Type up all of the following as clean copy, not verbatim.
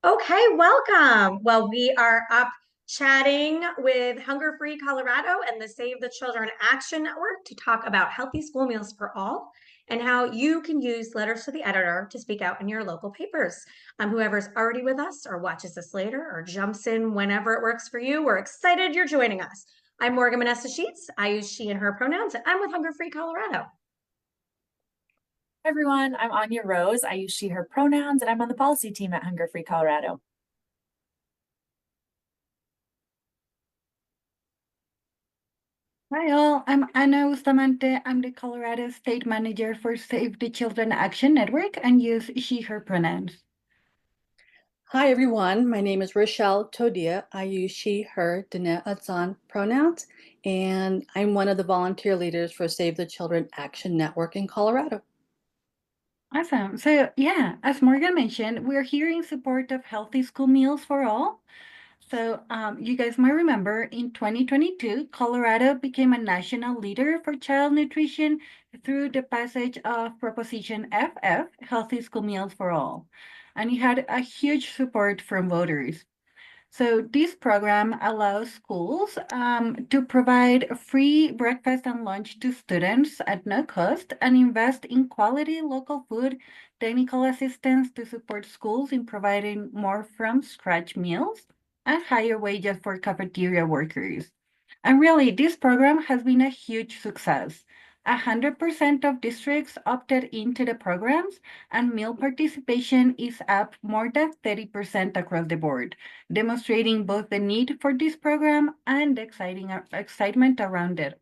Okay, welcome. Well, we are up chatting with Hunger Free Colorado and the Save the Children Action Network to talk about healthy school meals for all and how you can use letters to the editor to speak out in your local papers. Whoever's already with us or watches this later or jumps in whenever it works for you, we're excited you're joining us. I'm Morgan Meneses-Sheets. I use she and her pronouns, and I'm with Hunger Free Colorado. Hi everyone, I'm Anya Rose. I use she, her pronouns, and I'm on the policy team at Hunger Free Colorado. Hi all, I'm Anya Bustamante. I'm the Colorado State Manager for Save the Children Action Network and use she, her pronouns. Hi everyone, my name is Rachelle Todea. I use she, her, Dene Adzan pronouns, and I'm one of the volunteer leaders for Save the Children Action Network in Colorado. Awesome. So yeah, as Morgan mentioned, we're here in support of healthy school meals for all. So you guys might remember in 2022, Colorado became a national leader for child nutrition through the passage of Proposition FF, Healthy School Meals for All. And it had a huge support from voters. So this program allows schools to provide free breakfast and lunch to students at no cost and invest in quality local food, technical assistance to support schools in providing more from scratch meals, and higher wages for cafeteria workers. And really, this program has been a huge success. 100% of districts opted into the programs, and meal participation is up more than 30% across the board, demonstrating both the need for this program and the excitement around it.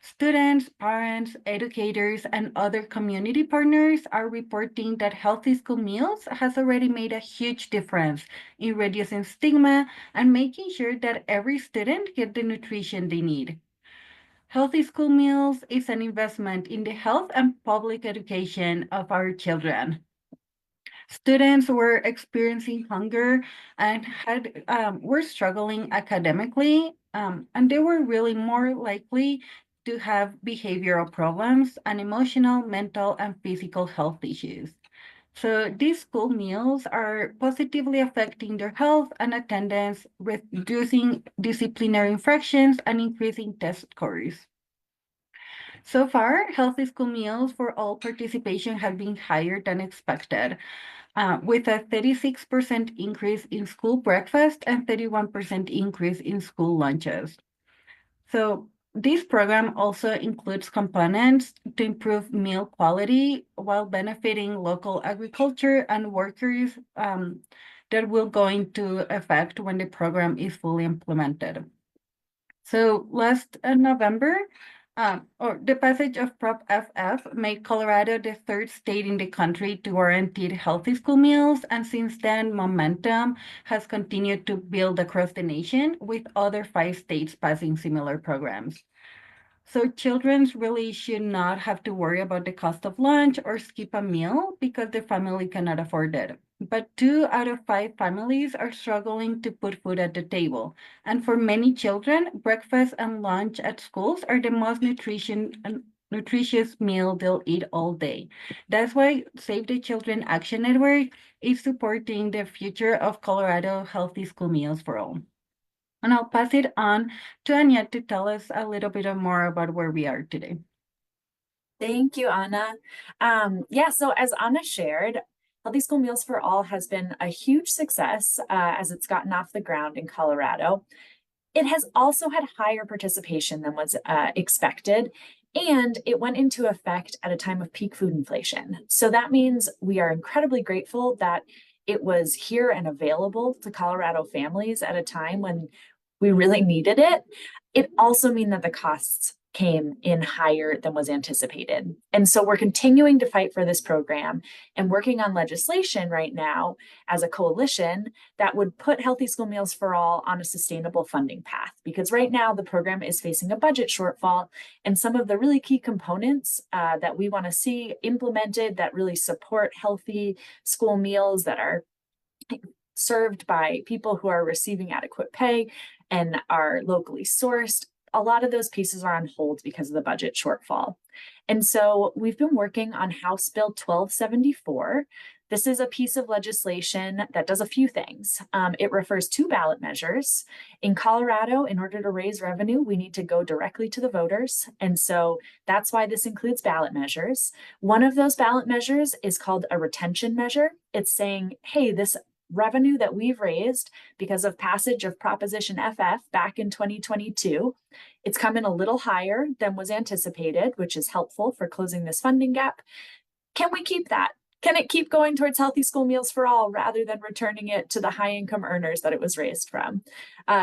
Students, parents, educators, and other community partners are reporting that healthy school meals has already made a huge difference in reducing stigma and making sure that every student gets the nutrition they need. Healthy school meals is an investment in the health and public education of our children. Students were experiencing hunger and were struggling academically, and they were really more likely to have behavioral problems and emotional, mental, and physical health issues. So these school meals are positively affecting their health and attendance, reducing disciplinary infractions and increasing test scores. So far, healthy school meals for all participation have been higher than expected, with a 36% increase in school breakfast and 31% increase in school lunches. So this program also includes components to improve meal quality while benefiting local agriculture and workers that will go into effect when the program is fully implemented. So last November, or the passage of Prop FF made Colorado the third state in the country to guarantee healthy school meals, and since then, momentum has continued to build across the nation, with other 5 states passing similar programs. So children really should not have to worry about the cost of lunch or skip a meal because the family cannot afford it. But 2 out of 5 families are struggling to put food at the table. And for many children, breakfast and lunch at schools are the most nutritious meal they'll eat all day. That's why Save the Children Action Network is supporting the future of Colorado healthy school meals for all. And I'll pass it on to Anya to tell us a little bit more about where we are today. Thank you, Anna. So as Anna shared, Healthy School Meals for All has been a huge success as it's gotten off the ground in Colorado. It has also had higher participation than was expected, and it went into effect at a time of peak food inflation. So that means we are incredibly grateful that it was here and available to Colorado families at a time when we really needed it. It also means that the costs came in higher than was anticipated. And so we're continuing to fight for this program and working on legislation right now as a coalition that would put Healthy School Meals for All on a sustainable funding path. Because right now the program is facing a budget shortfall, and some of the really key components that we want to see implemented that really support healthy school meals that are served by people who are receiving adequate pay and are locally sourced, a lot of those pieces are on hold because of the budget shortfall. And so we've been working on House Bill 1274. This is a piece of legislation that does a few things. It refers to ballot measures. In Colorado, in order to raise revenue, we need to go directly to the voters. And so that's why this includes ballot measures. One of those ballot measures is called a retention measure. It's saying, hey, this revenue that we've raised because of passage of Proposition FF back in 2022, it's come in a little higher than was anticipated, which is helpful for closing this funding gap. Can we keep that? Can it keep going towards healthy school meals for all rather than returning it to the high income earners that it was raised from?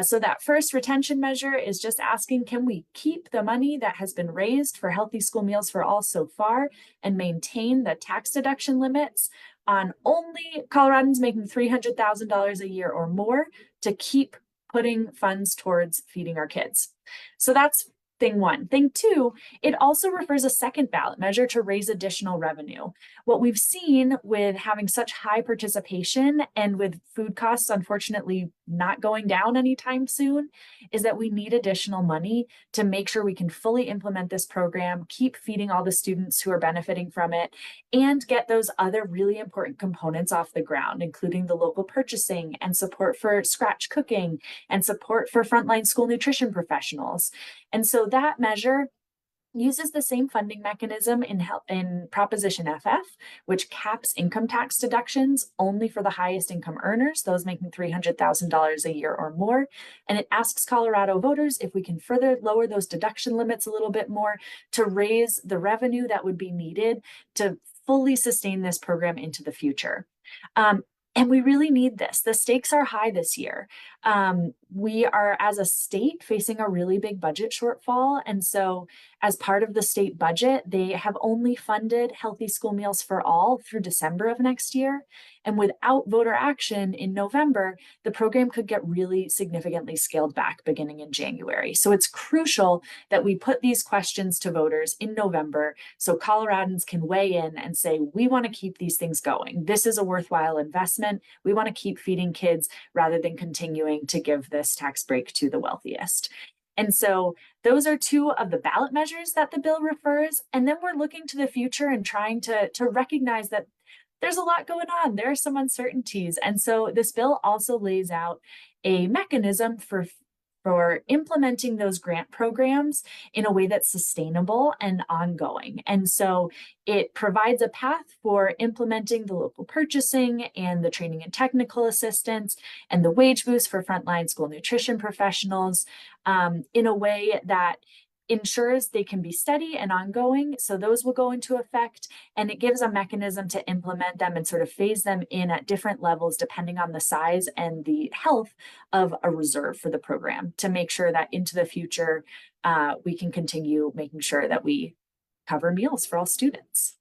So that first retention measure is just asking, can we keep the money that has been raised for healthy school meals for all so far and maintain the tax deduction limits on only Coloradans making $300,000 a year or more to keep putting funds towards feeding our kids? So that's thing one. Thing two, it also refers a second ballot measure to raise additional revenue. What we've seen with having such high participation and with food costs, unfortunately, not going down anytime soon, is that we need additional money to make sure we can fully implement this program, keep feeding all the students who are benefiting from it, and get those other really important components off the ground, including the local purchasing and support for scratch cooking and support for frontline school nutrition professionals. And so that measure uses the same funding mechanism in Proposition FF, which caps income tax deductions only for the highest income earners, those making $300,000 a year or more. And it asks Colorado voters if we can further lower those deduction limits a little bit more to raise the revenue that would be needed to fully sustain this program into the future. And we really need this. The stakes are high this year. We are, as a state, facing a really big budget shortfall. And so as part of the state budget, they have only funded healthy school meals for all through December of next year. And without voter action in November, the program could get really significantly scaled back beginning in January. So it's crucial that we put these questions to voters in November so Coloradans can weigh in and say, we want to keep these things going. This is a worthwhile investment. We want to keep feeding kids rather than continuing to give this tax break to the wealthiest. And so those are two of the ballot measures that the bill refers. And then we're looking to the future and trying to recognize that there's a lot going on. There are some uncertainties. And so this bill also lays out a mechanism for implementing those grant programs in a way that's sustainable and ongoing. And so it provides a path for implementing the local purchasing and the training and technical assistance and the wage boost for frontline school nutrition professionals in a way that ensures they can be steady and ongoing. So those will go into effect, and it gives a mechanism to implement them and sort of phase them in at different levels depending on the size and the health of a reserve for the program to make sure that into the future, we can continue making sure that we cover meals for all students.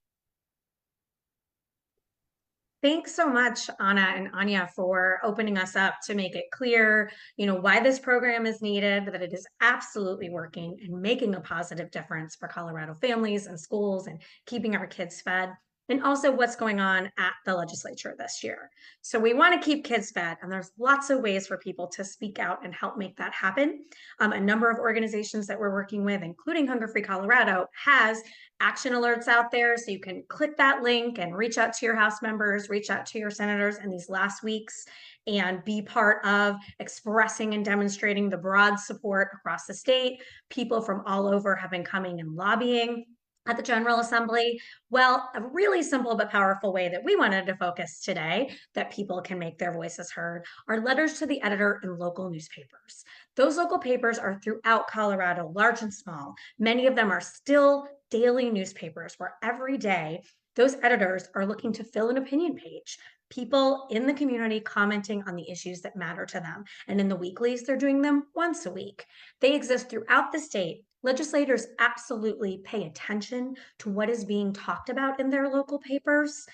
Thanks so much, Anna and Anya, for opening us up to make it clear, why this program is needed, that it is absolutely working and making a positive difference for Colorado families and schools and keeping our kids fed, and also what's going on at the legislature this year. So we want to keep kids fed, and there's lots of ways for people to speak out and help make that happen. A number of organizations that we're working with, including Hunger Free Colorado, has action alerts out there. So you can click that link and reach out to your House members, reach out to your senators in these last weeks, and be part of expressing and demonstrating the broad support across the state. People from all over have been coming and lobbying at the General Assembly. Well, a really simple but powerful way that we wanted to focus today that people can make their voices heard are letters to the editor in local newspapers. Those local papers are throughout Colorado, large and small. Many of them are still daily newspapers where every day those editors are looking to fill an opinion page. People in the community commenting on the issues that matter to them. And in the weeklies, they're doing them once a week. They exist throughout the state. Legislators absolutely pay attention to what is being talked about in their local papers.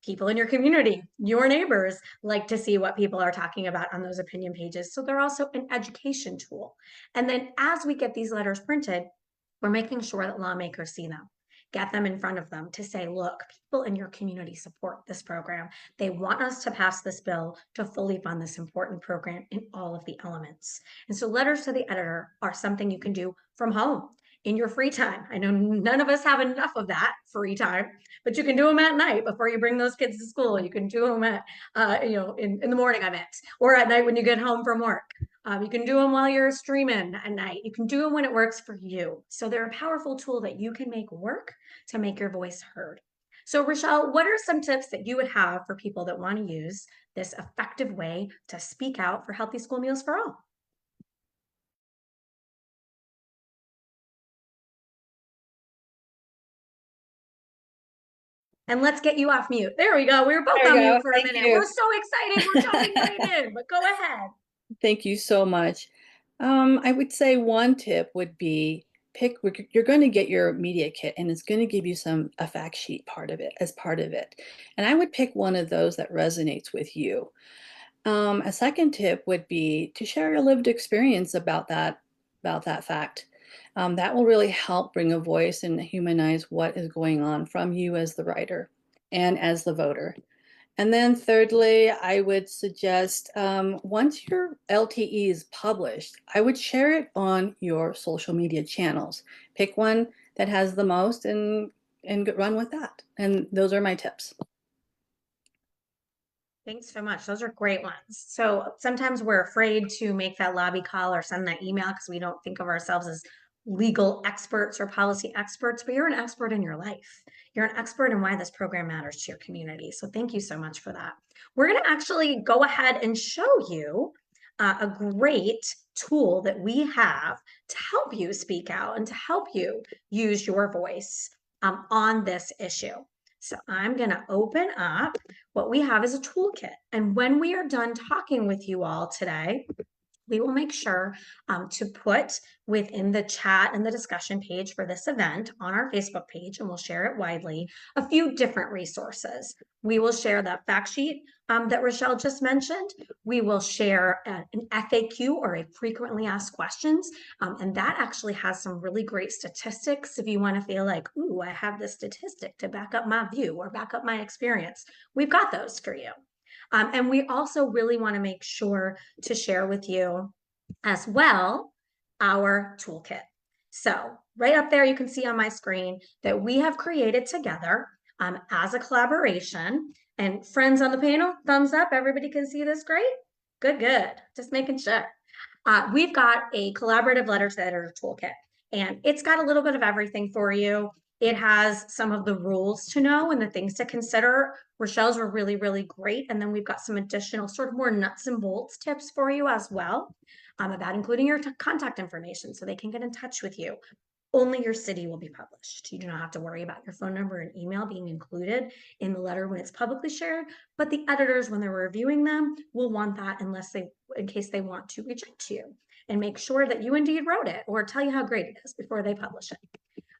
People in your community, your neighbors, like to see what people are talking about on those opinion pages. So they're also an education tool. And then as we get these letters printed, we're making sure that lawmakers see them, get them in front of them to say, look, people in your community support this program. They want us to pass this bill to fully fund this important program in all of the elements. And so letters to the editor are something you can do from home. in your free time. I know none of us have enough of that free time, but you can do them at night before you bring those kids to school. You can do them at, in the morning, I meant, or at night when you get home from work. You can do them while you're streaming at night. You can do them when it works for you. So they're a powerful tool that you can make work to make your voice heard. So Rachelle, what are some tips that you would have for people that want to use this effective way to speak out for healthy school meals for all? And let's get you off mute. There we go. We were both on mute for a minute. We're so excited. We're jumping right in, but go ahead. Thank you so much. I would say one tip would be you're going to get your media kit, and it's going to give you a fact sheet as part of it. And I would pick one of those that resonates with you. A second tip would be to share your lived experience about that fact. That will really help bring a voice and humanize what is going on from you as the writer and as the voter. And then thirdly, I would suggest once your LTE is published, I would share it on your social media channels. Pick one that has the most and run with that. And those are my tips. Thanks so much. Those are great ones. So sometimes we're afraid to make that lobby call or send that email because we don't think of ourselves as legal experts or policy experts, but you're an expert in your life. You're an expert in why this program matters to your community. So thank you so much for that. We're going to actually go ahead and show you a great tool that we have to help you speak out and to help you use your voice on this issue. So I'm going to open up what we have is a toolkit. And when we are done talking with you all today, we will make sure to put within the chat and the discussion page for this event on our Facebook page, and we'll share it widely, a few different resources. We will share that fact sheet that Rachelle just mentioned. We will share an FAQ, or a frequently asked questions, and that actually has some really great statistics if you want to feel like, ooh, I have this statistic to back up my view or back up my experience. We've got those for you. And we also really want to make sure to share with you as well our toolkit. So right up there, you can see on my screen that we have created together as a collaboration. And friends on the panel, thumbs up. Everybody can see this great? Good, good. Just making sure. We've got a collaborative letter to the editor toolkit, and it's got a little bit of everything for you. It has some of the rules to know and the things to consider. Rochelle's were really, really great. And then we've got some additional sort of more nuts and bolts tips for you as well about including your contact information so they can get in touch with you. Only your city will be published. You do not have to worry about your phone number and email being included in the letter when it's publicly shared, but the editors, when they're reviewing them, will want that in case they want to reject you and make sure that you indeed wrote it or tell you how great it is before they publish it.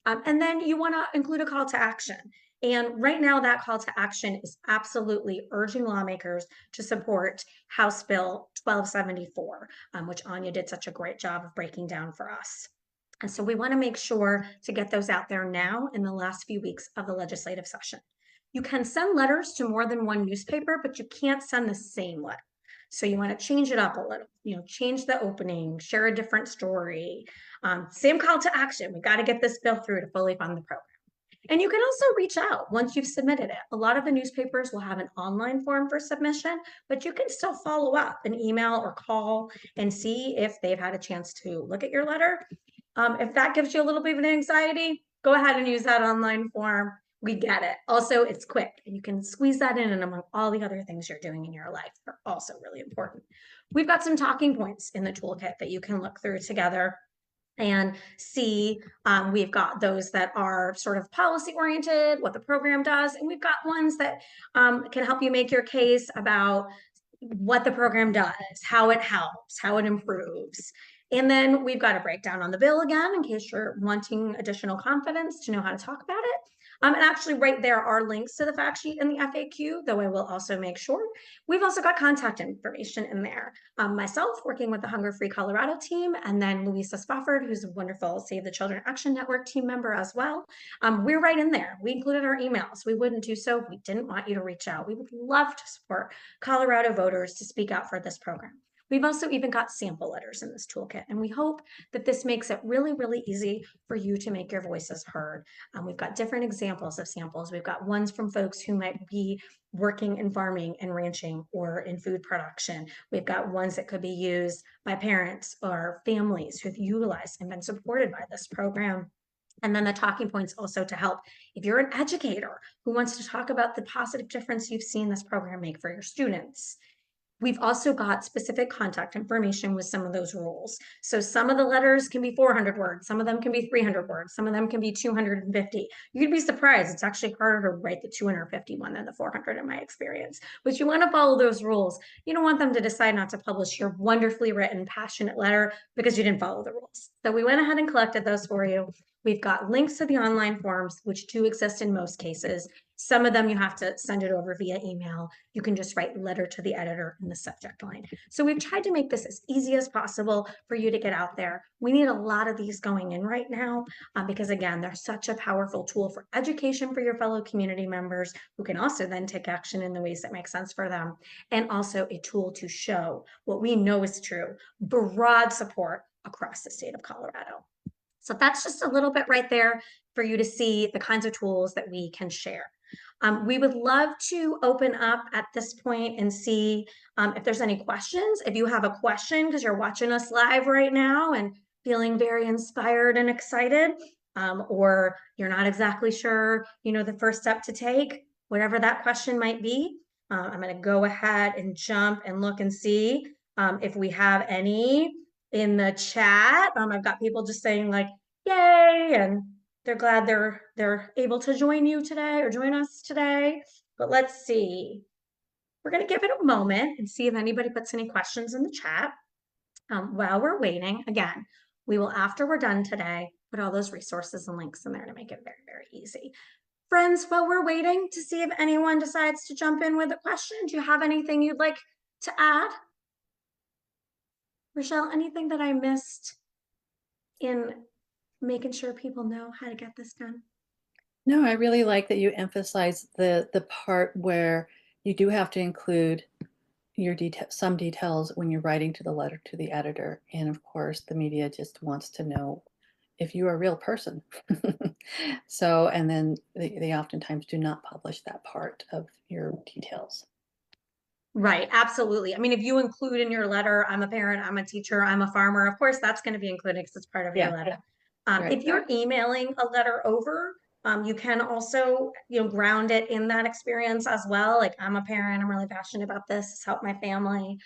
And then you want to include a call to action. And right now, that call to action is absolutely urging lawmakers to support House Bill 1274, which Anya did such a great job of breaking down for us. And so we want to make sure to get those out there now in the last few weeks of the legislative session. You can send letters to more than one newspaper, but you can't send the same letter. So you want to change it up a little, change the opening, share a different story. Same call to action. We got to get this bill through to fully fund the program. And you can also reach out once you've submitted it. A lot of the newspapers will have an online form for submission, but you can still follow up an email or call and see if they've had a chance to look at your letter. If that gives you a little bit of an anxiety, go ahead and use that online form. We get it. Also, it's quick and you can squeeze that in, and among all the other things you're doing in your life are also really important. We've got some talking points in the toolkit that you can look through together and see. We've got those that are sort of policy oriented, what the program does, and we've got ones that can help you make your case about what the program does, how it helps, how it improves. And then we've got a breakdown on the bill again, in case you're wanting additional confidence to know how to talk about it. And actually right there are links to the fact sheet and the FAQ, though I will also make sure. We've also got contact information in there. Myself working with the Hunger Free Colorado team, and then Louisa Spofford, who's a wonderful Save the Children Action Network team member as well. We're right in there. We included our emails. We wouldn't do so if we didn't want you to reach out. We would love to support Colorado voters to speak out for this program. We've also even got sample letters in this toolkit, and we hope that this makes it really, really easy for you to make your voices heard. We've got different examples of samples. We've got ones from folks who might be working in farming and ranching or in food production. We've got ones that could be used by parents or families who've utilized and been supported by this program. And then the talking points also to help if you're an educator who wants to talk about the positive difference you've seen this program make for your students. We've also got specific contact information with some of those rules. So some of the letters can be 400 words, some of them can be 300 words, some of them can be 250. You'd be surprised. It's actually harder to write the 250 one than the 400 in my experience. But you want to follow those rules. You don't want them to decide not to publish your wonderfully written, passionate letter because you didn't follow the rules. So we went ahead and collected those for you. We've got links to the online forms, which do exist in most cases. Some of them you have to send it over via email. You can just write letter to the editor in the subject line. So we've tried to make this as easy as possible for you to get out there. We need a lot of these going in right now because again, they're such a powerful tool for education for your fellow community members who can also then take action in the ways that make sense for them. And also a tool to show what we know is true, broad support across the state of Colorado. So that's just a little bit right there for you to see the kinds of tools that we can share. We would love to open up at this point and see if there's any questions. If you have a question because you're watching us live right now and feeling very inspired and excited, or you're not exactly sure, the first step to take, whatever that question might be, I'm going to go ahead and jump and look and see if we have any in the chat. I've got people just saying like, yay, and they're glad they're able to join you today or join us today. But let's see. We're going to give it a moment and see if anybody puts any questions in the chat. While we're waiting, again, we will, after we're done today, put all those resources and links in there to make it very, very easy. Friends, while we're waiting to see if anyone decides to jump in with a question, do you have anything you'd like to add? Rachelle, anything that I missed in making sure people know how to get this done? No, I really like that you emphasize the part where you do have to include your some details when you're writing to the letter to the editor. And of course, the media just wants to know if you're a real person. So, and then they oftentimes do not publish that part of your details. Right, absolutely. I mean, if you include in your letter, I'm a parent, I'm a teacher, I'm a farmer, of course, that's going to be included because it's part of your letter. Right. If you're emailing a letter over, you can also, ground it in that experience as well. Like, I'm a parent, I'm really passionate about this, help my family.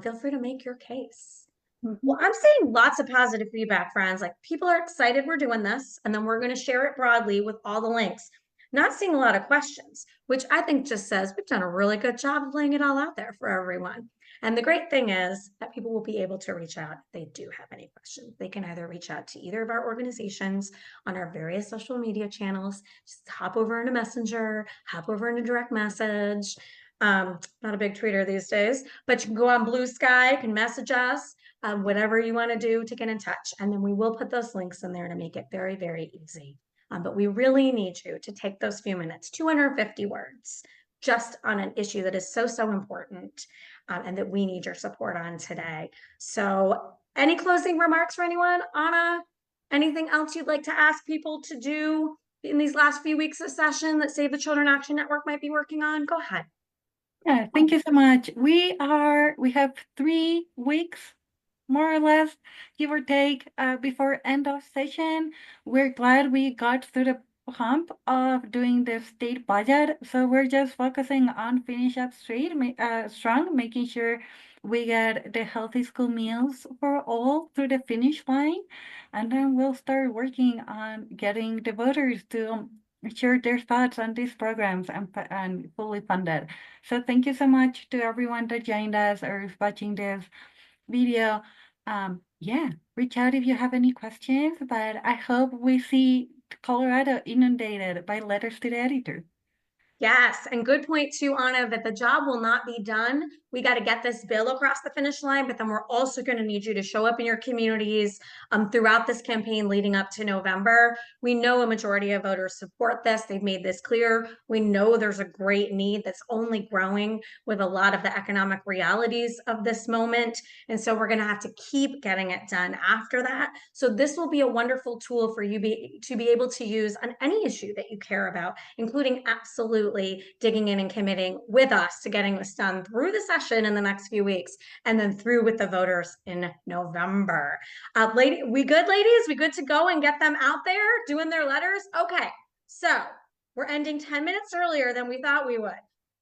Feel free to make your case. Well, I'm seeing lots of positive feedback, friends. Like, people are excited we're doing this, and then we're going to share it broadly with all the links. Not seeing a lot of questions, which I think just says we've done a really good job of laying it all out there for everyone. And the great thing is that people will be able to reach out if they do have any questions. They can either reach out to either of our organizations on our various social media channels, just hop over in a messenger, hop over in a direct message. Not a big tweeter these days, but you can go on Blue Sky, you can message us, whatever you want to do to get in touch. And then we will put those links in there to make it very, very easy. But we really need you to take those few minutes, 250 words, just on an issue that is so, so important and that we need your support on today. So any closing remarks for anyone? Anna, anything else you'd like to ask people to do in these last few weeks of session that Save the Children Action Network might be working on? Go ahead. Yeah, thank you so much. We have 3 weeks, more or less, give or take, before end of session. We're glad we got through the hump of doing the state budget. So we're just focusing on finish up strong, making sure we get the healthy school meals for all through the finish line. And then we'll start working on getting the voters to share their thoughts on these programs and fully funded. So thank you so much to everyone that joined us or is watching this video. Yeah, reach out if you have any questions, but I hope we see Colorado inundated by letters to the editor. Yes, and good point too, Anna, that the job will not be done. We got to get this bill across the finish line, but then we're also going to need you to show up in your communities throughout this campaign leading up to November. We know a majority of voters support this. They've made this clear. We know there's a great need that's only growing with a lot of the economic realities of this moment. And so we're going to have to keep getting it done after that. So this will be a wonderful tool for you to be able to use on any issue that you care about, including absolutely digging in and committing with us to getting this done through the session in the next few weeks and then through with the voters in November. We good, ladies? We good to go and get them out there doing their letters? Okay, so we're ending 10 minutes earlier than we thought we would.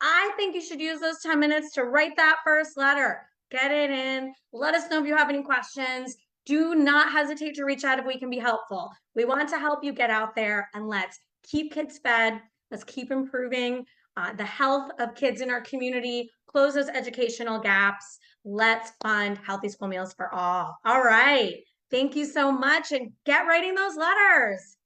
I think you should use those 10 minutes to write that first letter. Get it in. Let us know if you have any questions. Do not hesitate to reach out if we can be helpful. We want to help you get out there, and let's keep kids fed. Let's keep improving the health of kids in our community, close those educational gaps. Let's fund healthy school meals for all. All right. Thank you so much, and get writing those letters.